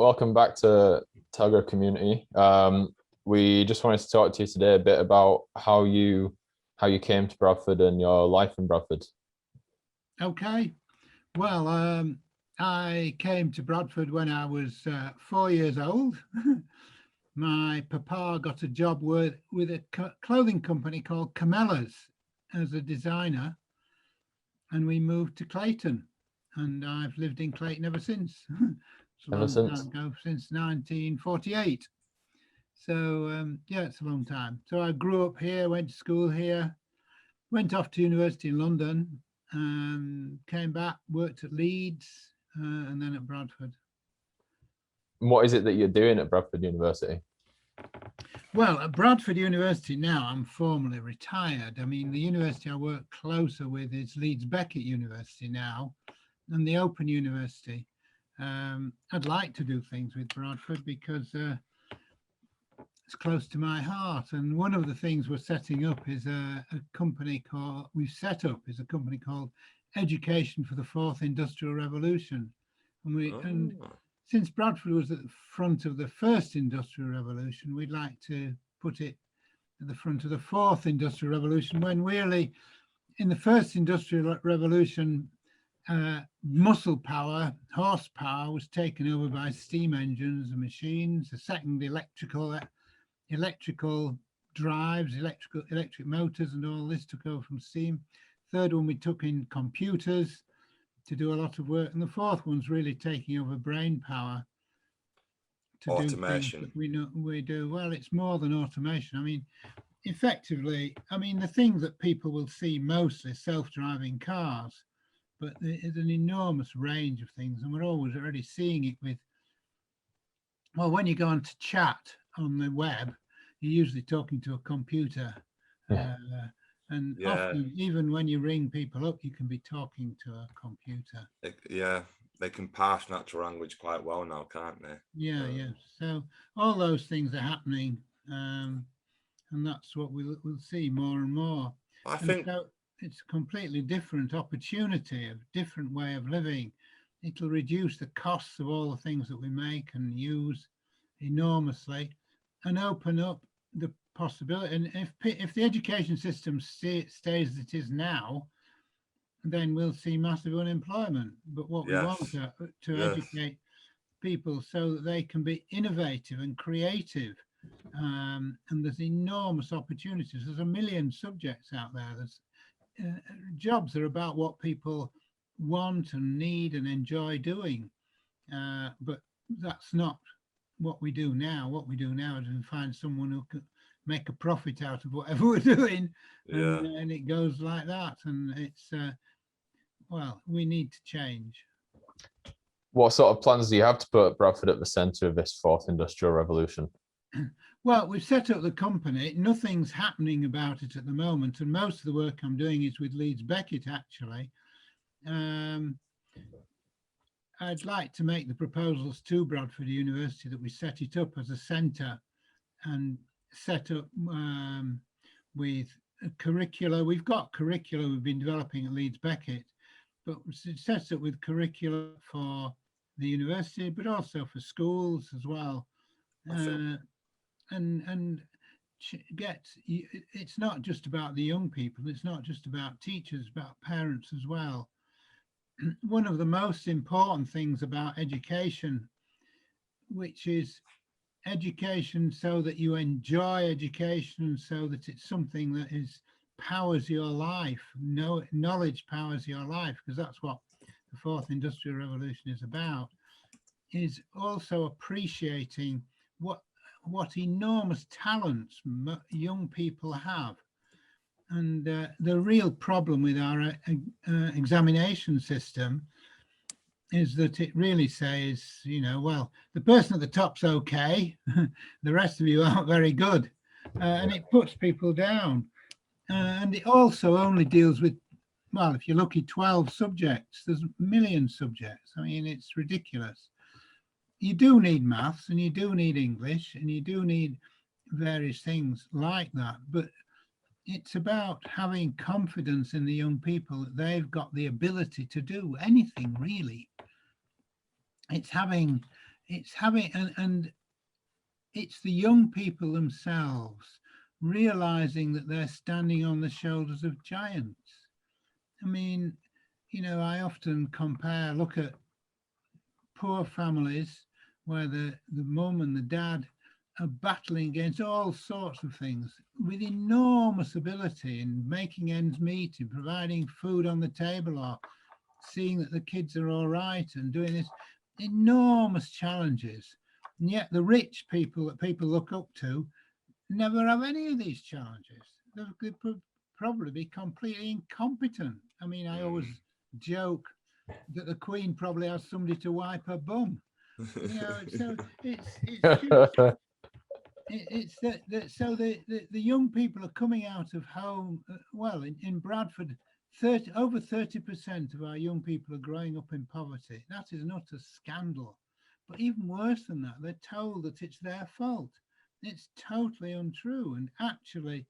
welcome back to Telgo Community. We just wanted to talk to you today a bit about how you came to Bradford and your life in Bradford. Okay. Well, I came to Bradford when I was 4 years old. My papa got a job with a clothing company called Camellas as a designer, and we moved to Clayton, and I've lived in Clayton ever since. It's a long time ago, since 1948. So yeah, it's a long time. So I grew up here, went to school here, went off to university in London, came back, worked at Leeds, and then at Bradford. What is it that you're doing at Bradford University? Well, at Bradford University now, I'm formally retired. I mean, the university I work closer with is Leeds Beckett University now, and the Open University. I'd like to do things with Bradford because it's close to my heart. And one of the things we're setting up is a company called Education for the Fourth Industrial Revolution. And since Bradford was at the front of the first industrial revolution, we'd like to put it at the front of the fourth industrial revolution, when really in the first industrial revolution, muscle power, horsepower was taken over by steam engines and machines. The second, electrical drives, electric motors and all this took over from steam. Third one, we took in computers to do a lot of work. And the fourth one's really taking over brain power to automation. do things that we know we do. Well, it's more than automation. I mean, effectively, the thing that people will see mostly self-driving cars, but there's an enormous range of things, and we're always already seeing it with, well, when you go on to chat on the web, you're usually talking to a computer. Yeah. And often, even when you ring people up, you can be talking to a computer. They can parse natural language quite well now, can't they? Yeah. So all those things are happening, and that's what we'll see more and more. I think so it's a completely different opportunity, a different way of living. It'll reduce the costs of all the things that we make and use enormously, and open up the possibility. And if the education system stays as it is now, then we'll see massive unemployment. But what we want to educate people so that they can be innovative and creative. And there's enormous opportunities. There's a million subjects out there. There's jobs are about what people want and need and enjoy doing. But that's not what we do now. What we do now is we find someone who can make a profit out of whatever we're doing, and it goes like that. And it's well, we need to change. What sort of plans do you have to put Bradford at the centre of this fourth industrial revolution? Well, we've set up the company. Nothing's happening about it at the moment, and most of the work I'm doing is with Leeds Beckett, actually. I'd like to make the proposals to Bradford University that we set it up as a centre and set up with a curricula. We've got curricula we've been developing at Leeds Beckett, but it sets up with curricula for the university, but also for schools as well. And it's not just about the young people, it's not just about teachers, about parents as well. One of the most important things about education, which is education so that you enjoy education, so that it's something that powers your life. Knowledge powers your life, because that's what the fourth industrial revolution is about, is also appreciating what enormous talents young people have. And the real problem with our examination system is that it really says, well, the person at the top's okay, the rest of you aren't very good, and it puts people down. And it also only deals with, well, if you're lucky, 12 subjects. There's a million subjects. I mean, it's ridiculous. You do need maths, and you do need English, and you do need various things like that. But it's about having confidence in the young people that they've got the ability to do anything, really. It's having it's having, and it's the young people themselves realizing that they're standing on the shoulders of giants. I mean, I often look at poor families where the mum and the dad are battling against all sorts of things with enormous ability in making ends meet, in providing food on the table, or seeing that the kids are all right, and doing this enormous challenges. And yet the rich people that people look up to never have any of these challenges. They could probably be completely incompetent. I mean, I always joke that the Queen probably has somebody to wipe her bum. So it's that so the young people are coming out of home. Well, in Bradford, over 30% of our young people are growing up in poverty. That is not a scandal. But even worse than that, they're told that it's their fault. It's totally untrue. And actually,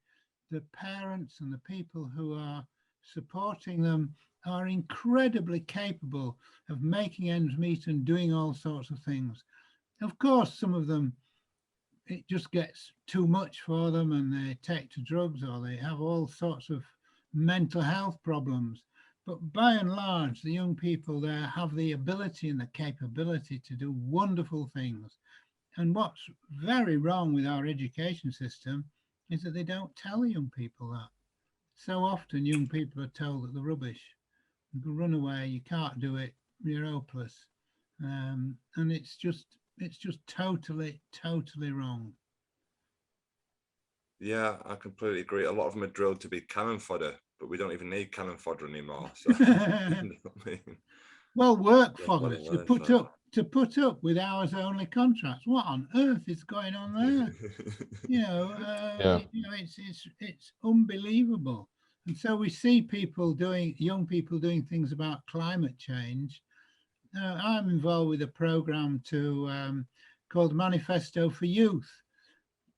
the parents and the people who are supporting them are incredibly capable of making ends meet and doing all sorts of things. Of course, some of them, it just gets too much for them and they take to drugs, or they have all sorts of mental health problems. But by and large, the young people there have the ability and the capability to do wonderful things. And what's very wrong with our education system is that they don't tell young people that. So often young people are told that they're rubbish. You can run away, you can't do it, you're hopeless. And it's just totally wrong. Yeah, I completely agree. A lot of them are drilled to be cannon fodder, but we don't even need cannon fodder anymore. So, you know what I mean? Well, work Yeah, for us bloody to put up with hours only contracts. What on earth is going on there? Yeah. It's unbelievable. And so we see young people doing things about climate change. I'm involved with a program called Manifesto for Youth,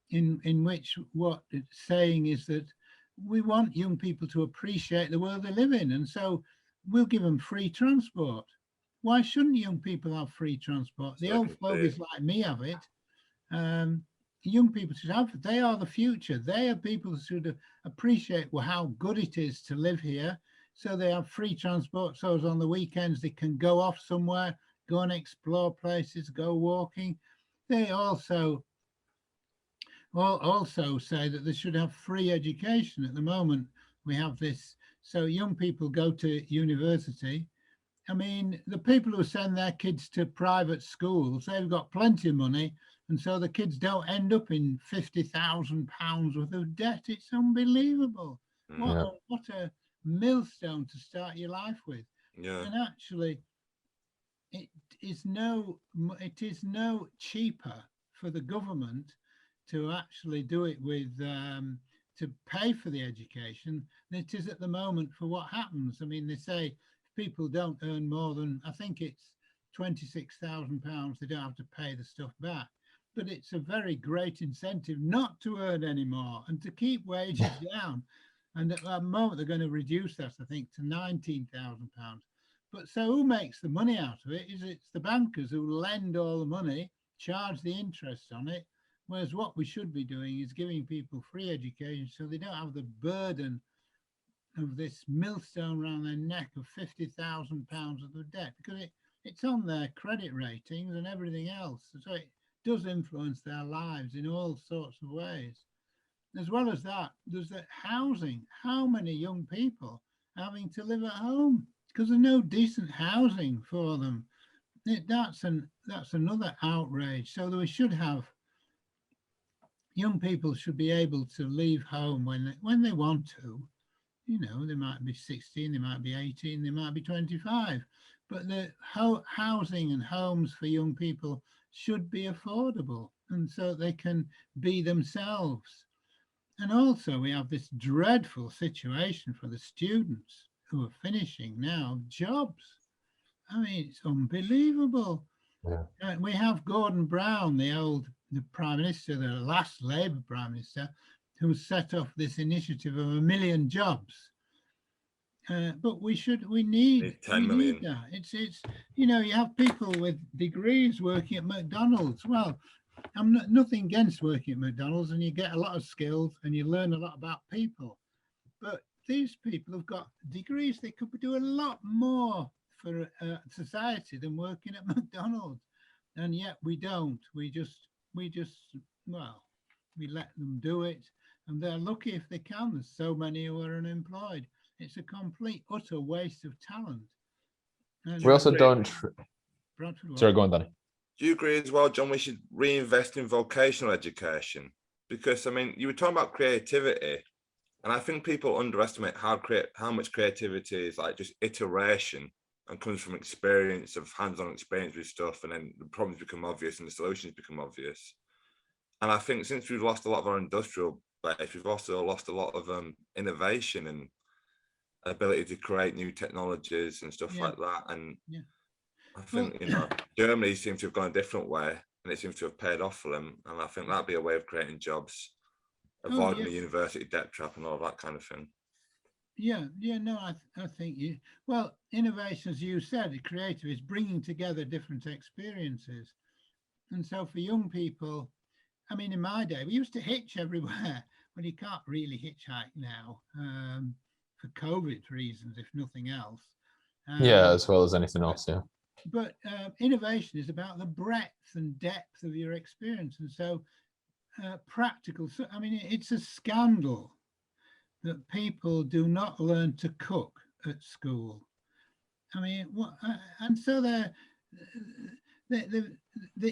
in which what it's saying is that we want young people to appreciate the world they live in. And so we'll give them free transport. Why shouldn't young people have free transport? The old fogies like me have it. Young people should have it. They are the future. They are people who should appreciate how good it is to live here. So they have free transport. So as on the weekends, they can go off somewhere, go and explore places, go walking. They also say that they should have free education. At the moment, we have this. So young people go to university. I mean, the people who send their kids to private schools, they've got plenty of money. And so the kids don't end up in £50,000 worth of debt. It's unbelievable. Mm. What a millstone to start your life with. Yeah. And actually, it is no cheaper for the government to actually do it with to pay for the education than it is at the moment for what happens. I mean, they say if people don't earn more than, I think it's £26,000, they don't have to pay the stuff back. But it's a very great incentive not to earn any more and to keep wages down. And at the moment, they're going to reduce that, I think, to £19,000. But so who makes the money out of it? It's the bankers who lend all the money, charge the interest on it. Whereas what we should be doing is giving people free education so they don't have the burden of this millstone around their neck of £50,000 of the debt, because it's on their credit ratings and everything else. So it does influence their lives in all sorts of ways. As well as that, there's the housing. How many young people are having to live at home because there's no decent housing for them? That's another outrage. So that we should have, young people should be able to leave home when they want to. They might be 16, they might be 18, they might be 25. But the housing and homes for young people should be affordable, and so they can be themselves. And also we have this dreadful situation for the students who are finishing now jobs. I mean, it's unbelievable. Yeah. We have Gordon Brown, the Prime Minister, the last Labour Prime Minister, who set off this initiative of 1 million jobs. But we Need need 10 million. that. It's you know, you have people with degrees working at McDonald's. Well, I'm nothing against working at McDonald's, and you get a lot of skills and you learn a lot about people. But these people have got degrees. They could do a lot more for society than working at McDonald's, and yet we don't. We just well, we let them do it, and they're lucky if they can. There's so many who are unemployed. It's a complete utter waste of talent. And We also don't. Bradford, Sorry, go on, Danny. Do you agree as well, John, we should reinvest in vocational education? Because, I mean, you were talking about creativity, and I think people underestimate how much creativity is like just iteration and comes from experience of hands-on experience with stuff, and then the problems become obvious and the solutions become obvious. And I think since we've lost a lot of our industrial base, we've also lost a lot of innovation and ability to create new technologies and stuff like that. And I think, you know, Germany seems to have gone a different way, and it seems to have paid off for them. And I think that'd be a way of creating jobs, avoiding the university debt trap and all that kind of thing. No, I think well, innovation, as you said, creative is bringing together different experiences. And so for young people, I mean, in my day, we used to hitch everywhere, but you can't really hitchhike now for COVID reasons, if nothing else. Yeah, as well as anything else, yeah. But innovation is about the breadth and depth of your experience. And so practical, so, I mean, it's a scandal that people do not learn to cook at school. I mean, and so the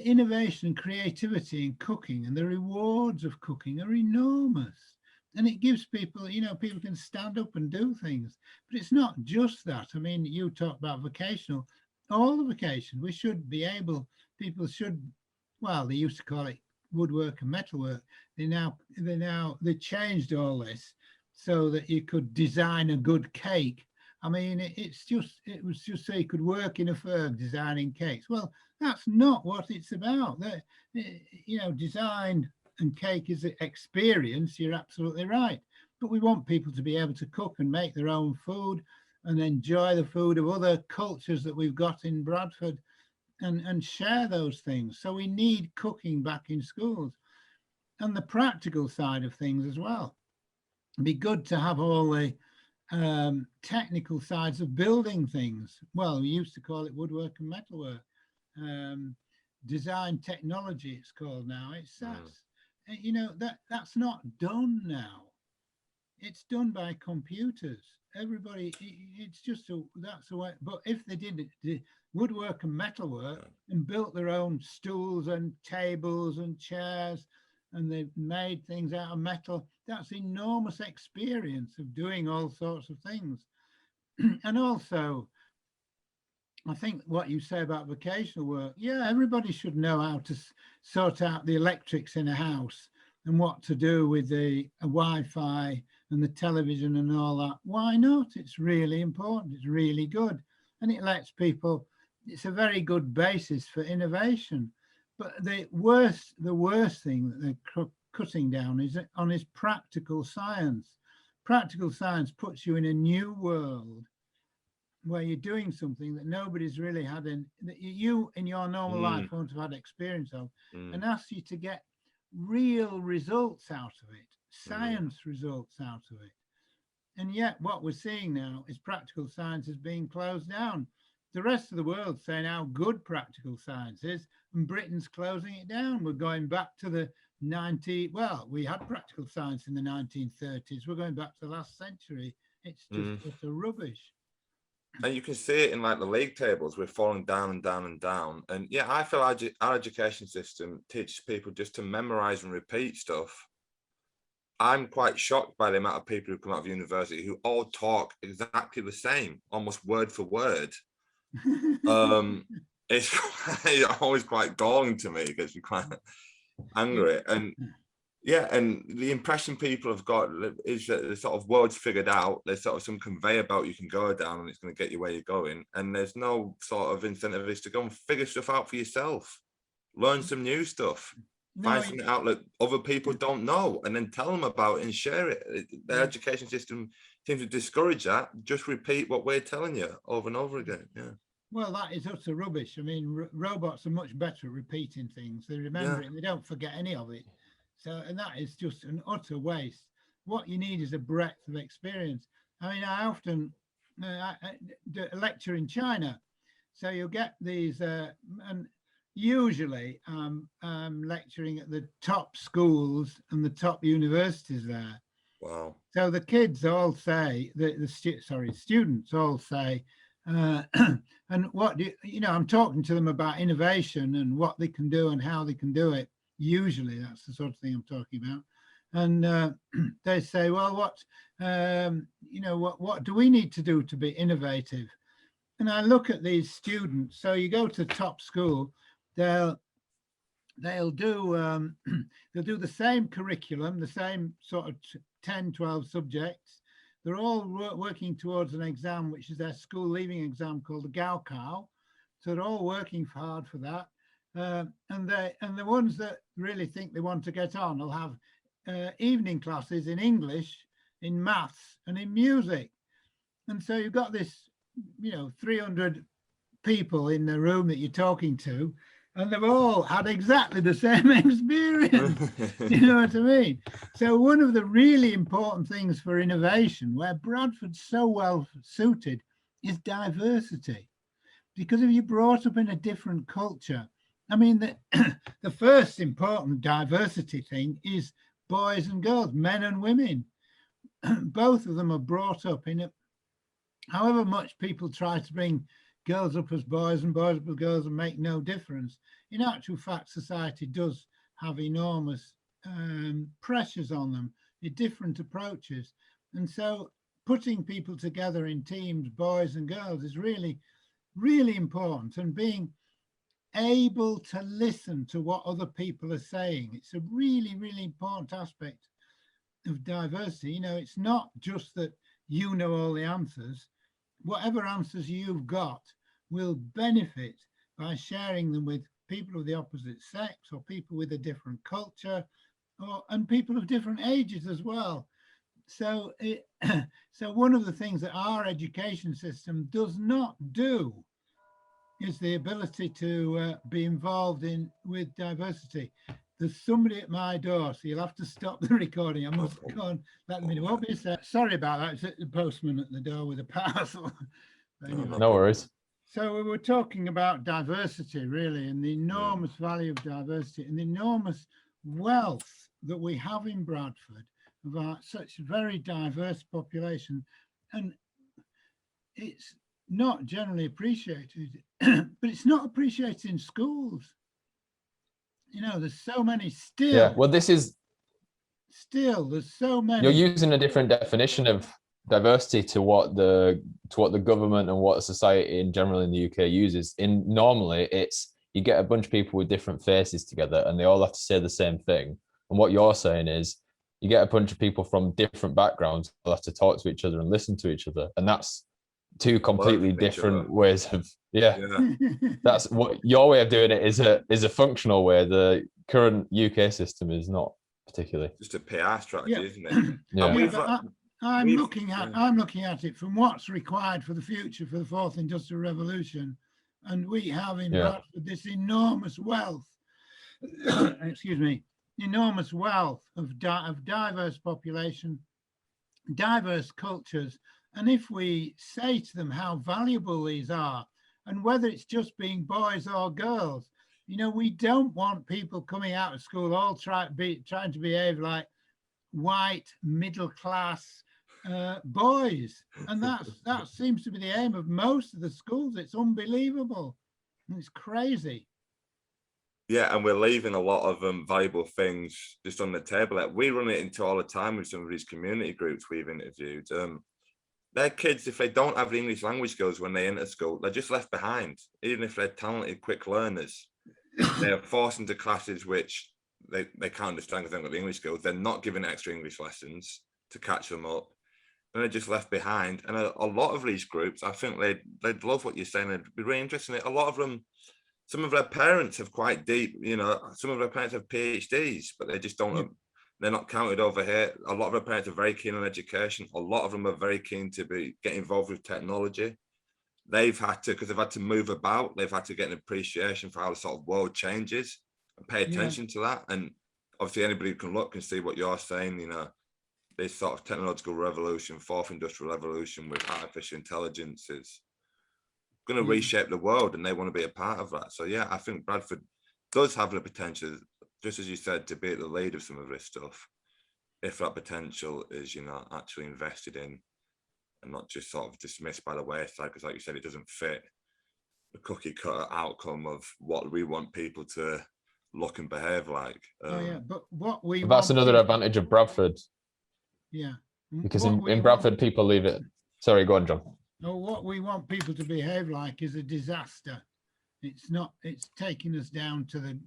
innovation and creativity in cooking and the rewards of cooking are enormous. And it gives people, you know, people can stand up and do things. But it's not just that. I mean, you talk about vocational, all the vocation, we should be able, people should, well, they used to call it woodwork and metalwork. They changed all this so that you could design a good cake. I mean, it was just so you could work in a firm designing cakes. Well, that's not what it's about. You know, design and cake is an experience. You're absolutely right. But we want people to be able to cook and make their own food and enjoy the food of other cultures that we've got in Bradford and share those things. So we need cooking back in schools, and the practical side of things as well. It'd be good to have all the technical sides of building things. Well, we used to call it woodwork and metalwork. Design technology, it's called now. It's you know, that's not done now. It's done by computers. Everybody, it's just that's the way. But if they did woodwork and metalwork and built their own stools and tables and chairs, and they made things out of metal, that's enormous experience of doing all sorts of things. And also, I think what you say about vocational work, yeah, everybody should know how to sort out the electrics in a house and what to do with the Wi-Fi and the television and all that. Why not? It's really important. It's really good. And it lets people, it's a very good basis for innovation. But the worst thing that they're cutting down is on his practical science. Practical science puts you in a new world where you're doing something that nobody's really had that you in your normal life won't have had experience of, and asks you to get real results out of it, science results out of it. And yet what we're seeing now is practical science is being closed down. The rest of the world saying how good practical science is, and Britain's closing it down. We're going back to the we had practical science in the 1930s. We're going back to the last century. It's just utter rubbish. And you can see it in like the league tables. We're falling down and down and down. And yeah, I feel our education system teaches people just to memorize and repeat stuff. I'm quite shocked by the amount of people who come out of university who all talk exactly the same, almost word for word. It's always quite galling to me. It gets me quite angry. And yeah, and the impression people have got is that the sort of world's figured out. There's sort of some conveyor belt you can go down and it's going to get you where you're going. And there's no sort of incentive is to go and figure stuff out for yourself. Learn some new stuff. Find something out that other people don't know, and then tell them about it and share it. The education system seem to discourage that. Just repeat what we're telling you over and over again. Yeah. Well, that is utter rubbish. I mean, robots are much better at repeating things. They remember it and they don't forget any of it. So, and that is just an utter waste. What you need is a breadth of experience. I mean, I often I do a lecture in China. So you'll get these, and usually I'm lecturing at the top schools and the top universities there. Wow. So the kids all say, students all say, and what do you know, I'm talking to them about innovation and what they can do and how they can do it. Usually that's the sort of thing I'm talking about. And they say, well, what do we need to do to be innovative? And I look at these students. So you go to top school, they'll do they'll do the same curriculum, the same sort of 10, 12 subjects. They're all working towards an exam, which is their school leaving exam called the Gaokao. So they're all working hard for that. And the ones that really think they want to get on will have evening classes in English, in maths, and in music. And so you've got this, 300 people in the room that you're talking to, and they've all had exactly the same experience. You know what I mean? So one of the really important things for innovation, where Bradford's so well suited, is diversity. Because if you're brought up in a different culture, I mean, the first important diversity thing is boys and girls, men and women. Both of them are brought up in it. However much people try to bring girls up as boys and boys up as girls and make no difference, in actual fact, society does have enormous pressures on them, different approaches. And so putting people together in teams, boys and girls, is really, really important. And being able to listen to what other people are saying, it's a really, really important aspect of diversity. It's not just that you know all the answers. Whatever answers you've got will benefit by sharing them with people of the opposite sex, or people with a different culture, and people of different ages as well. So so one of the things that our education system does not do is the ability to be involved with diversity. There's somebody at my door, so you'll have to stop the recording. I must go and let them in. It won't be a sec. Sorry about that. It's the postman at the door with a parcel. Anyway. No worries. So we were talking about diversity, really, and the enormous value of diversity and the enormous wealth that we have in Bradford of such a very diverse population. And it's not generally appreciated, but it's not appreciated in schools. There's so many still. Yeah, well, there's so many. You're using a different definition of diversity to what the government and what society in general in the UK uses. Normally it's you get a bunch of people with different faces together and they all have to say the same thing. And what you're saying is you get a bunch of people from different backgrounds who have to talk to each other and listen to each other. And that's two completely different ways of that's what your way of doing it is a functional way. The current UK system is not particularly. Just a PR strategy, isn't it? Yeah. I'm looking at it from what's required for the future, for the fourth industrial revolution, and we have in Bradford this enormous wealth. Excuse me, enormous wealth of diverse population, diverse cultures, and if we say to them how valuable these are, and whether it's just being boys or girls, we don't want people coming out of school all trying to behave like white middle class boys, and that seems to be the aim of most of the schools. It's unbelievable. It's crazy. Yeah, and we're leaving a lot of valuable things just on the table. Like, we run it into all the time with some of these community groups we've interviewed. Their kids, if they don't have the English language skills when they enter school, they're just left behind. Even if they're talented, quick learners, they're forced into classes which they can't understand because they haven't got the English skills. They're not given extra English lessons to catch them up. And they're just left behind. And a lot of these groups, I think they'd love what you're saying. It'd be really interesting. A lot of them, some of their parents have quite deep, some of their parents have PhDs, but they just don't They're not counted over here. A lot of our parents are very keen on education. A lot of them are very keen to get involved with technology. They've had to, because they've had to move about, they've had to get an appreciation for how the sort of world changes and pay attention to that. And obviously anybody who can look can see what you're saying, you know, this sort of technological revolution, fourth industrial revolution with artificial intelligence is going to reshape the world, and they want to be a part of that. So yeah, I think Bradford does have the potential, just as you said, to be at the lead of some of this stuff, if that potential is, you know, actually invested in and not just sort of dismissed by the wayside, because like you said, it doesn't fit the cookie cutter outcome of what we want people to look and behave like. But what we That's another advantage of Bradford. Yeah. Because in Bradford, people leave it. Sorry, go on, John. No, what we want people to behave like is a disaster. It's not. It's taking us down to the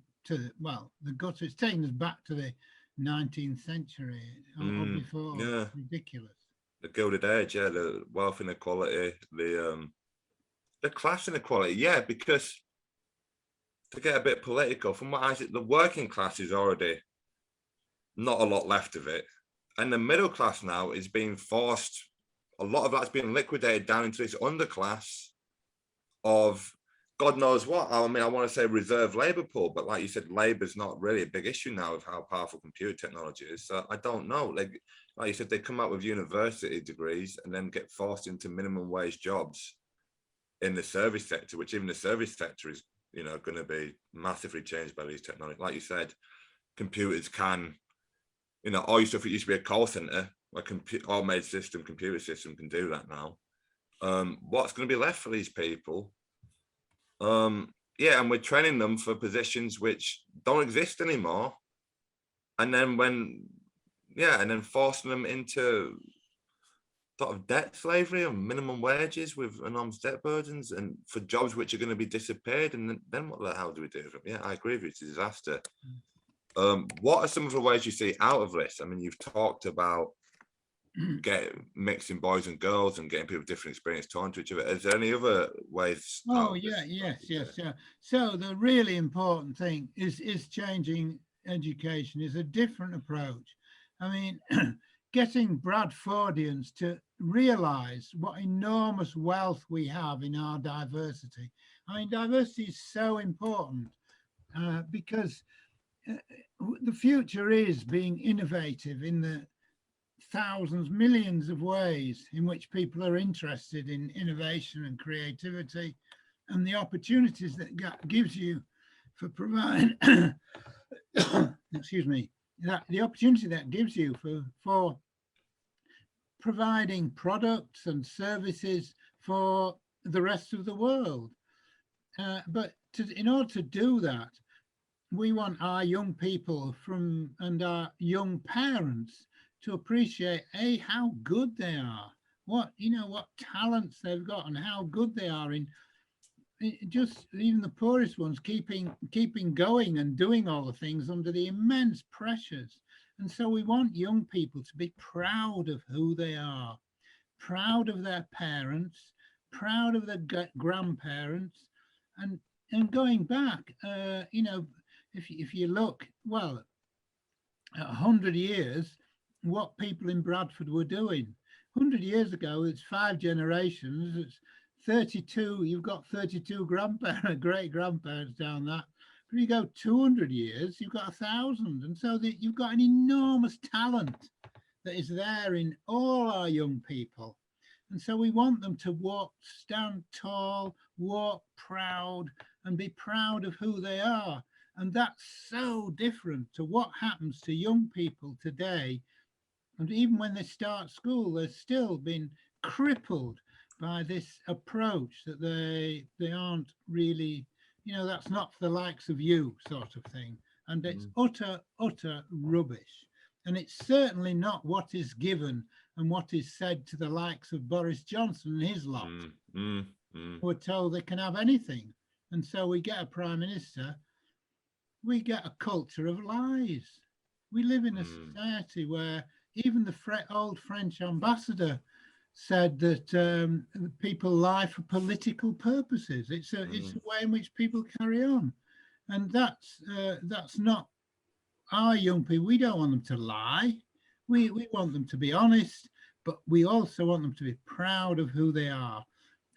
gutter. It's taking us back to the 19th century or before. Yeah. Ridiculous. The Gilded Age, yeah, the wealth inequality, the class inequality, yeah, because to get a bit political, from what I see, the working class is already not a lot left of it. And the middle class now is being forced, a lot of that's being liquidated down into this underclass of God knows what. I mean, I want to say reserve labor pool, but like you said, labor is not really a big issue now of how powerful computer technology is. So I don't know. Like you said, they come out with university degrees and then get forced into minimum wage jobs in the service sector, which even the service sector is, you know, going to be massively changed by these technologies. Like you said, computers can, you know, all your stuff, it used to be a call center, a automated system, computer system can do that now. What's going to be left for these people? Yeah, and we're training them for positions which don't exist anymore. And then and then forcing them into sort of debt slavery and minimum wages with enormous debt burdens and for jobs which are going to be disappeared. And then what the hell do we do with them? Yeah, I agree with you, it's a disaster. What are some of the ways you see out of this? I mean, you've talked about mixing boys and girls and getting people with different experience talking to each other. Is there any other ways? Yes. So the really important thing is changing education, is a different approach. I mean, getting Bradfordians to realize what enormous wealth we have in our diversity. I mean, diversity is so important because the future is being innovative in the thousands, millions of ways in which people are interested in innovation and creativity, and the opportunities that gives you for providing excuse me, the opportunity that gives you for providing products and services for the rest of the world. But in order to do that, we want our young people and our young parents to appreciate how good they are, what talents they've got, and how good they are in just even the poorest ones keeping going and doing all the things under the immense pressures. And so we want young people to be proud of who they are, proud of their parents, proud of their grandparents, and going back, if you look, well, 100 years, what people in Bradford were doing. 100 years ago, it's 5 generations, it's 32, you've got 32 great-grandparents down that. But if you go 200 years, you've got 1,000. And so you've got an enormous talent that is there in all our young people. And so we want them to stand tall, walk proud, and be proud of who they are. And that's so different to what happens to young people today. And even when they start school, they're still being crippled by this approach that they aren't really, that's not for the likes of you sort of thing. And it's utter rubbish. And it's certainly not what is given and what is said to the likes of Boris Johnson and his lot, who are told they can have anything. And so we get a prime minister, we get a culture of lies. We live in a society where even the old French ambassador said that people lie for political purposes. It's a way in which people carry on, and that's not our young people, we don't want them to lie. We want them to be honest, but we also want them to be proud of who they are.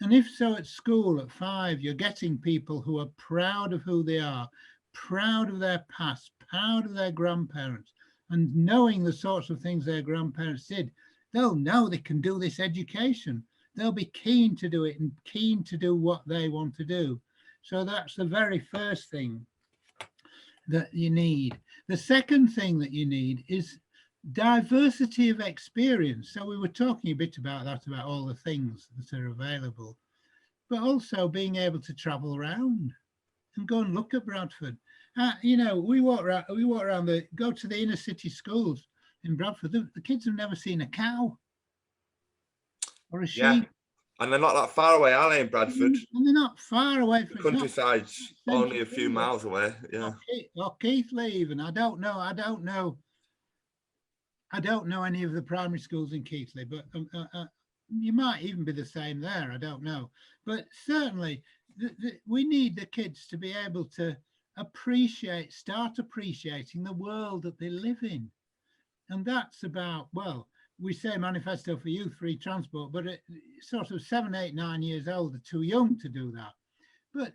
And if so, at school at 5, you're getting people who are proud of who they are, proud of their past, proud of their grandparents, and knowing the sorts of things their grandparents did, they'll know they can do this education. They'll be keen to do it and keen to do what they want to do. So that's the very first thing that you need. The second thing that you need is diversity of experience. So we were talking a bit about that, about all the things that are available, but also being able to travel around and go and look at Bradford. You know, we walk around go to the inner city schools in Bradford. The kids have never seen a cow or a sheep. Yeah, and they're not that far away, are they, in Bradford? And they're not far away The from countryside's only a few miles away. Yeah. Or Keighley even. I don't know any of the primary schools in Keighley, but you might even be the same there. I don't know. But certainly we need the kids to be able to start appreciating the world that they live in. And that's about, well, we say manifesto for youth, free transport, but sort of 7, 8, 9 years old are too young to do that. But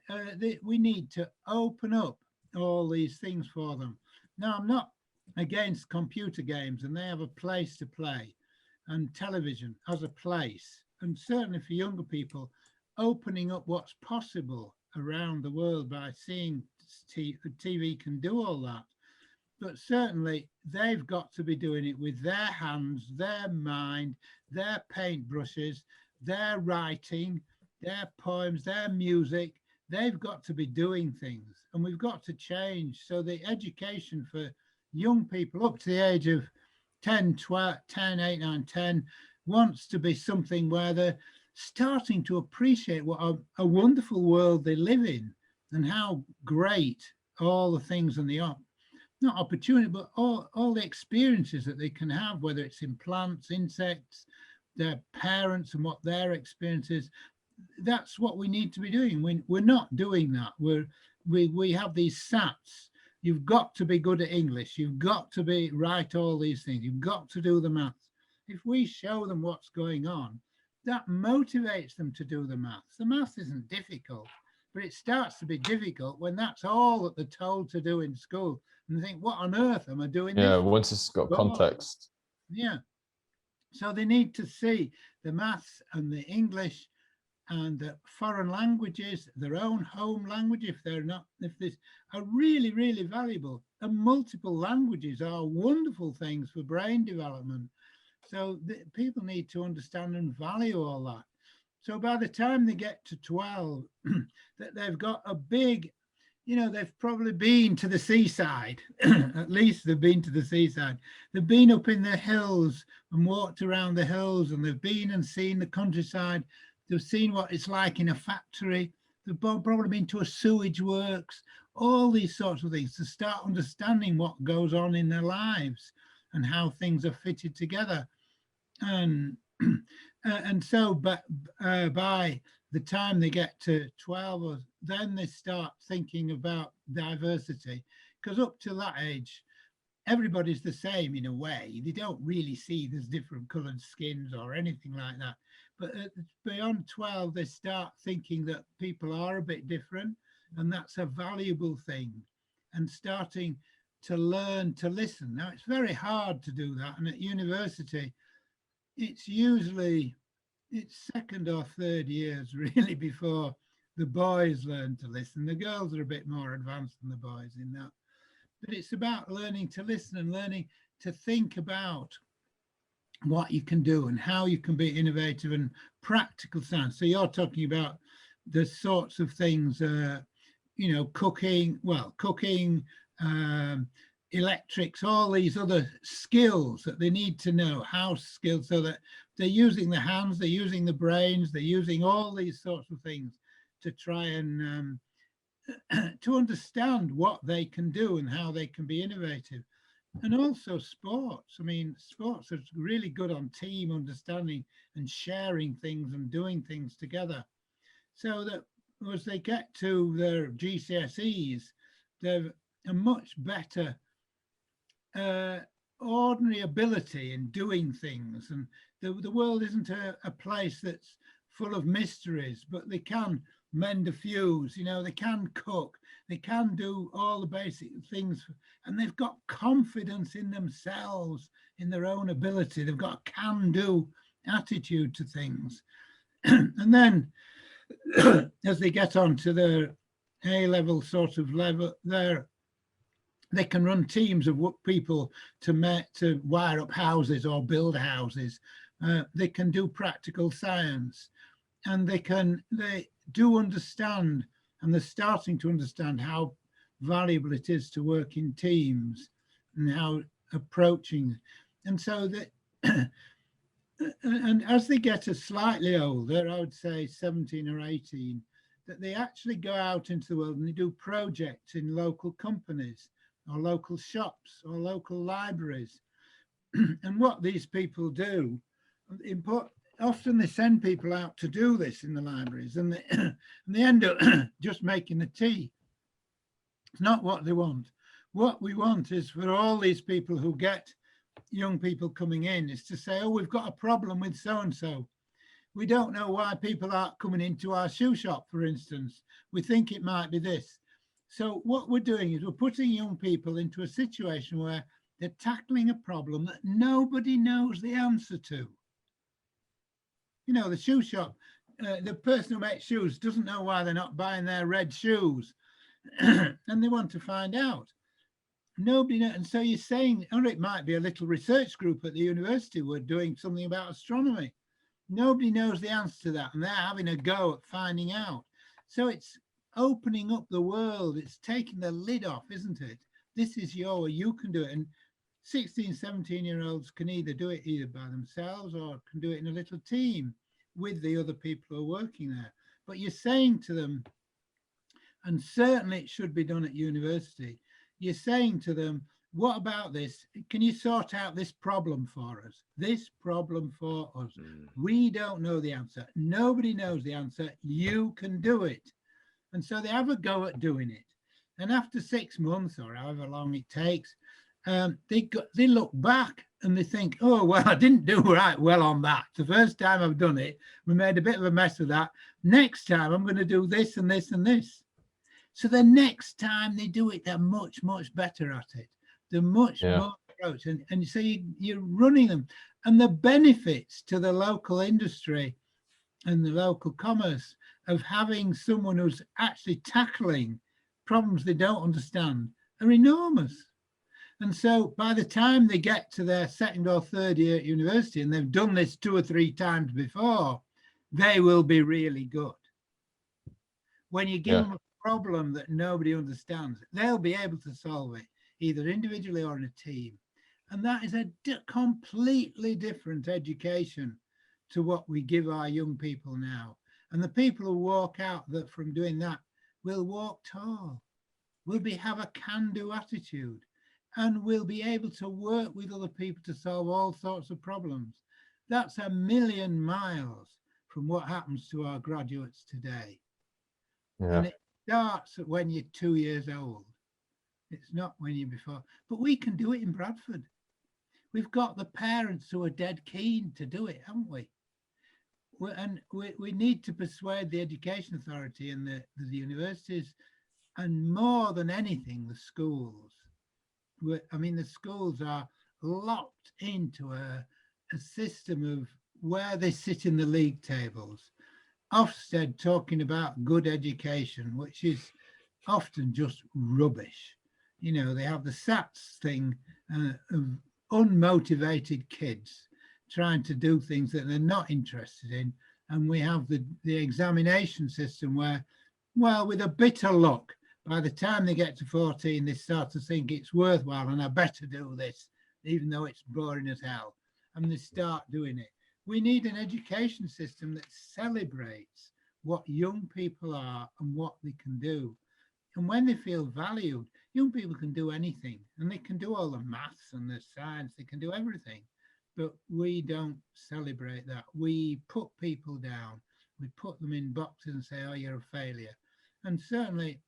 we need to open up all these things for them. Now, I'm not against computer games, and they have a place to play, and television has a place. And certainly for younger people, opening up what's possible around the world by seeing TV can do all that. But certainly they've got to be doing it with their hands, their mind, their paintbrushes, their writing, their poems, their music. They've got to be doing things, and we've got to change. So the education for young people up to the age of 10, 12, 10, 8, 9, 10 wants to be something where they're starting to appreciate what a wonderful world they live in, and how great all the things and the not opportunity, but all the experiences that they can have, whether it's in plants, insects, their parents and what their experience is. That's what we need to be doing. We're not doing that. We have these SATs. You've got to be good at English. You've got to write all these things. You've got to do the maths. If we show them what's going on, that motivates them to do the maths. The maths isn't difficult, but it starts to be difficult when that's all that they're told to do in school. And they think, what on earth am I doing? Yeah, this? once it's got context. Yeah. So they need to see the maths and the English and the foreign languages, their own home language, if this are really, really valuable. And multiple languages are wonderful things for brain development. So people need to understand and value all that. So by the time they get to 12, that they've got a big, they've probably been to the seaside. At least they've been to the seaside. They've been up in the hills and walked around the hills, and they've been and seen the countryside. They've seen what it's like in a factory. They've probably been to a sewage works, all these sorts of things, to start understanding what goes on in their lives and how things are fitted together. And so, but by the time they get to 12, then they start thinking about diversity, because up to that age, everybody's the same in a way. They don't really see there's different coloured skins or anything like that. But beyond 12, they start thinking that people are a bit different, and that's a valuable thing. And starting to learn to listen. Now, it's very hard to do that. And at university, it's second or third years really before the boys learn to listen. The girls are a bit more advanced than the boys in that. But it's about learning to listen and learning to think about what you can do and how you can be innovative and practical science. So you're talking about the sorts of things, cooking, electrics, all these other skills that they need to know, house skills, so that they're using the hands, they're using the brains, they're using all these sorts of things to try and to understand what they can do and how they can be innovative. And also sports. I mean, sports are really good on team understanding and sharing things and doing things together. So that as they get to their GCSEs, they're a much better ordinary ability in doing things, and the world isn't a place that's full of mysteries, but they can mend a fuse, you know, they can cook, they can do all the basic things, and they've got confidence in themselves, in their own ability. They've got a can-do attitude to things. And then as they get on to their A-level sort of level, they can run teams of people to wire up houses or build houses. They can do practical science, and they do understand, and they're starting to understand how valuable it is to work in teams and how approaching. And so that, and as they get slightly older, I would say 17 or 18, that they actually go out into the world and they do projects in local companies or local shops or local libraries. And what these people do, often they send people out to do this in the libraries, and they end up just making the tea. It's not what they want. What we want is for all these people who get young people coming in is to say, oh, we've got a problem with so-and-so. We don't know why people aren't coming into our shoe shop, for instance. We think it might be this. So what we're doing is we're putting young people into a situation where they're tackling a problem that nobody knows the answer to. You know, the shoe shop, the person who makes shoes doesn't know why they're not buying their red shoes. And they want to find out. Nobody knows. And so you're saying, or it might be a little research group at the university who are doing something about astronomy. Nobody knows the answer to that, and they're having a go at finding out. So it's opening up the world. It's taking the lid off, isn't it? This is you can do it. And 16, 17-year-olds can either do it either by themselves or can do it in a little team with the other people who are working there. But you're saying to them, and certainly it should be done at university, you're saying to them, what about this? Can you sort out this problem for us? This problem for us. We don't know the answer. Nobody knows the answer. You can do it. And so they have a go at doing it. And after 6 months or however long it takes, they look back and they think, oh, well, I didn't do right well on that. The first time I've done it, we made a bit of a mess of that. Next time I'm going to do this and this and this. So the next time they do it, they're much, much better at it. They're much more approach. And so you're running them. And the benefits to the local industry and the local commerce of having someone who's actually tackling problems they don't understand are enormous. And so by the time they get to their second or third year at university, and they've done this 2 or 3 times before, they will be really good. When you give them a problem that nobody understands, they'll be able to solve it, either individually or in a team. And that is a completely different education to what we give our young people now. And the people who walk out from doing that will walk tall, will have a can-do attitude, and will be able to work with other people to solve all sorts of problems. That's a million miles from what happens to our graduates today. And it starts when you're 2 years old. It's not when you're before. But we can do it in Bradford. We've got the parents who are dead keen to do it, haven't we? And we need to persuade the Education Authority and the universities, and more than anything, the schools. I mean, the schools are locked into a system of where they sit in the league tables. Ofsted talking about good education, which is often just rubbish. You know, they have the SATs thing of unmotivated kids trying to do things that they're not interested in. And we have the examination system where, well, with a bit of luck, by the time they get to 14, they start to think it's worthwhile and I better do this, even though it's boring as hell. And they start doing it. We need an education system that celebrates what young people are and what they can do. And when they feel valued, young people can do anything, and they can do all the maths and the science, they can do everything. But we don't celebrate that. We put people down. We put them in boxes and say, oh, you're a failure. And certainly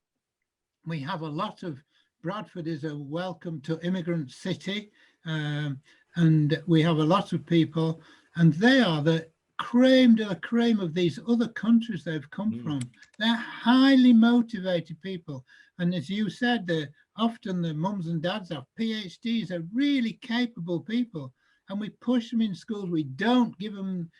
we have a lot of Bradford is a welcome to immigrant city, and we have a lot of people, and they are the creme de la creme of these other countries they've come from. They're highly motivated people, and as you said, often the mums and dads have PhDs, are really capable people, and we push them in schools. We don't give them,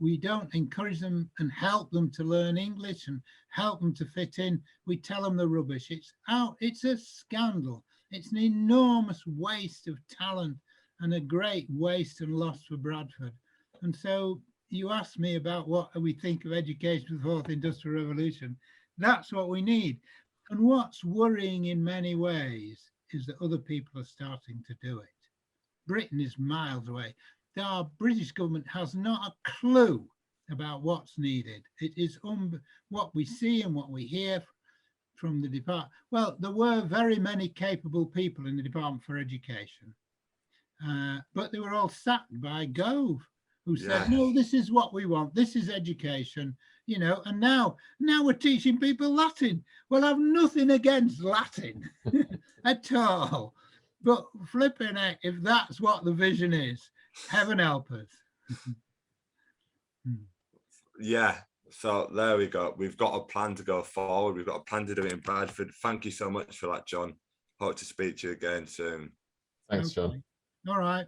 we don't encourage them and help them to learn English and help them to fit in. We tell them the rubbish. It's a scandal. It's an enormous waste of talent and a great waste and loss for Bradford. And so you asked me about what we think of education for the fourth industrial revolution. That's what we need. And what's worrying in many ways is that other people are starting to do it. Britain is miles away. Our British government has not a clue about what's needed. It is what we see and what we hear from the department. Well, there were very many capable people in the Department for Education, but they were all sacked by Gove, who said, no, this is what we want. This is education, you know, and now we're teaching people Latin. Well, I've nothing against Latin at all. But flipping heck, if that's what the vision is, heaven help us. Yeah, so there we go. We've got a plan to go forward. We've got a plan to do it in Bradford. Thank you so much for that, John. Hope to speak to you again soon. Thanks, John. All right.